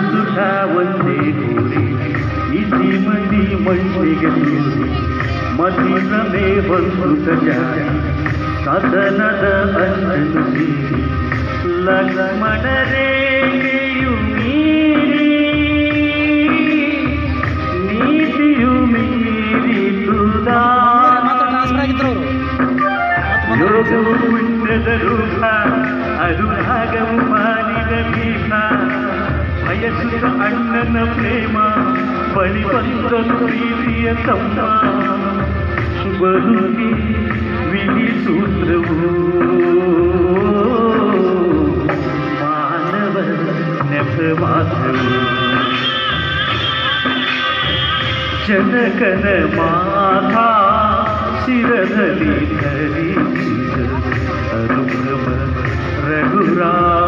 ಸುಖ ಒಂದೇ ಕೋರಿ ಇಸಿ ಮಂದಿ ಮಣ್ಣಿಗೆ ತೂರಿ ಮದಿನವೇ ಒಂದು ಜಾರಿ ಸದನದ ಅನ್ನನು ಸೇರಿ ಲಕ್ಷ್ಮಣ ರೇಖೆಯು ಮೀರಿ ನೀತಿಯು ಮೀರಿ ಯೋಗವು ಪುಣ್ಯದ ರೂಪ ಅನುರಾಗವು ಮಾಡಿದ ಭೀಮ ಬಯಸುತ್ತ ಅಣ್ಣನ ಪ್ರೇಮ ಬಳಿ ಬಂದನು ಪ್ರೀತಿಯ ತಮ್ಮ ಬದುಕಿ ವಿಧಿ ಸೂತ್ರವು ಮಾನವ ನೆಪ ಮಾತ್ರವು ಜನಕನ ಮಾತಾ ಶಿರದಲ್ಲಿ ಧರಿಸಿದ ಅನುಭವ ರಘುರಾಮ